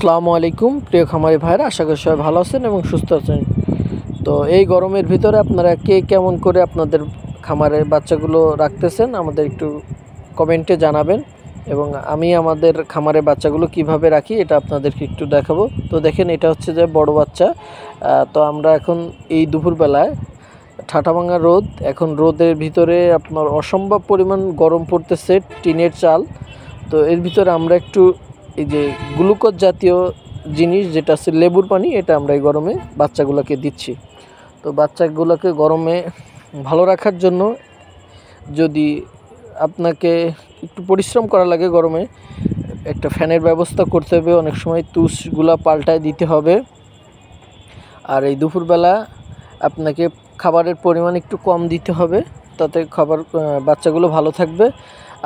আসসালামু আলাইকুম প্রিয় খামারি ভাইরা, আশা করি সবাই ভালো আছেন এবং সুস্থ আছেন। তো এই গরমের ভিতরে আপনারা কে কেমন করে আপনাদের খামারের বাচ্চাগুলো রাখতেছেন আমাদের একটু কমেন্টে জানাবেন, এবং আমি আমাদের খামারের বাচ্চাগুলো কিভাবে রাখি এটা আপনাদেরকে একটু দেখাবো। তো দেখেন, এটা হচ্ছে যে বড় বাচ্চা। তো আমরা এখন এই দুপুরবেলায় ঠাটা ভাঙা রোদ, এখন রোদের ভিতরে আপনার অসম্ভব পরিমাণ গরম পড়তেছে, টিনের চাল। তো এর ভিতরে আমরা একটু এই যে গ্লুকোজ জাতীয় জিনিস, যেটা আছে লেবুর পানি, এটা আমরা এই গরমে বাচ্চাগুলোকে দিচ্ছি। তো বাচ্চাগুলোকে গরমে ভালো রাখার জন্য যদি আপনাকে একটু পরিশ্রম করা লাগে, গরমে একটা ফ্যানের ব্যবস্থা করতে হবে, অনেক সময় তুষগুলা পাল্টায় দিতে হবে। আর এই দুপুরবেলা আপনাকে খাবারের পরিমাণ একটু কম দিতে হবে, তাতে বাচ্চাগুলো ভালো থাকবে।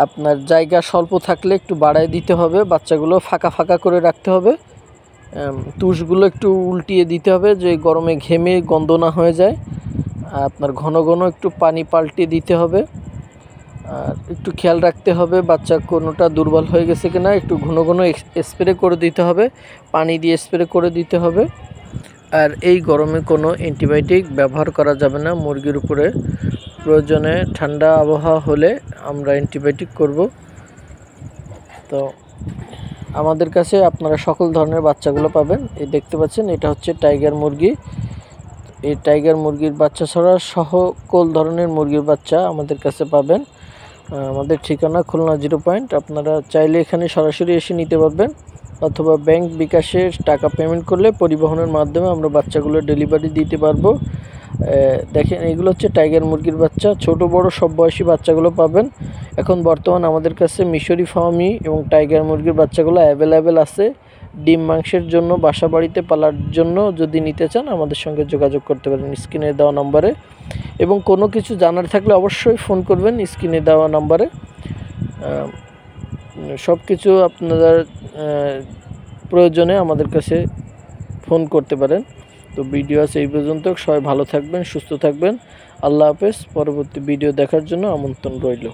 আপনার জায়গা স্বল্প থাকলে একটু বাড়ায় দিতে হবে, বাচ্চাগুলো ফাঁকা ফাঁকা করে রাখতে হবে। তুষগুলো একটু উল্টিয়ে দিতে হবে, যে গরমে ঘেমে গন্ধ না হয়ে যায়। আপনার ঘন ঘন একটু পানি পাল্টে দিতে হবে, আর একটু খেয়াল রাখতে হবে বাচ্চা কোনোটা দুর্বল হয়ে গেছে কিনা, একটু ঘন ঘন স্প্রে করে দিতে হবে, পানি দিয়ে স্প্রে করে দিতে হবে। আর এই গরমে কোনো অ্যান্টিবায়োটিক ব্যবহার করা যাবে না মুরগির উপরে। প্রয়োজনে ঠান্ডা আবহাওয়া হলে আমরা অ্যান্টিবায়োটিক করব। তো আমাদের কাছে আপনারা সকল ধরনের বাচ্চাগুলো পাবেন। এই দেখতে পাচ্ছেন, এটা হচ্ছে টাইগার মুরগি। এই টাইগার মুরগির বাচ্চা ছাড়া সকল ধরনের মুরগির বাচ্চা আমাদের কাছে পাবেন। আমাদের ঠিকানা খুলনা 0 পয়েন্ট। আপনারা চাইলে এখানে সরাসরি এসে নিতে পারবেন, অথবা ব্যাংক বিকাশে টাকা পেমেন্ট করলে পরিবহনের মাধ্যমে আমরা বাচ্চাগুলো ডেলিভারি দিতে পারবো। দেখেন, এগুলো হচ্ছে টাইগার মুরগির বাচ্চা, ছোট বড় সব বয়সী বাচ্চাগুলো পাবেন। এখন বর্তমান আমাদের কাছে মিশরি ফার্মি এবং টাইগার মুরগির বাচ্চাগুলো অ্যাভেলেবেল আছে। ডিম মাংসের জন্য, বাসা বাড়িতে পালার জন্য যদি নিতে চান আমাদের সঙ্গে যোগাযোগ করতে পারেন স্ক্রিনে দেওয়া নম্বরে, এবং কোনো কিছু জানার থাকলে অবশ্যই ফোন করবেন স্ক্রিনে দেওয়া নম্বরে। সব কিছু আপনাদের প্রয়োজনে আমাদের কাছে ফোন করতে পারেন। তো ভিডিও আছে এই পর্যন্ত। সবাই ভালো থাকবেন, সুস্থ থাকবেন। আল্লাহ হাফেজ। পরবর্তী ভিডিও দেখার জন্য আমন্ত্রণ রইল।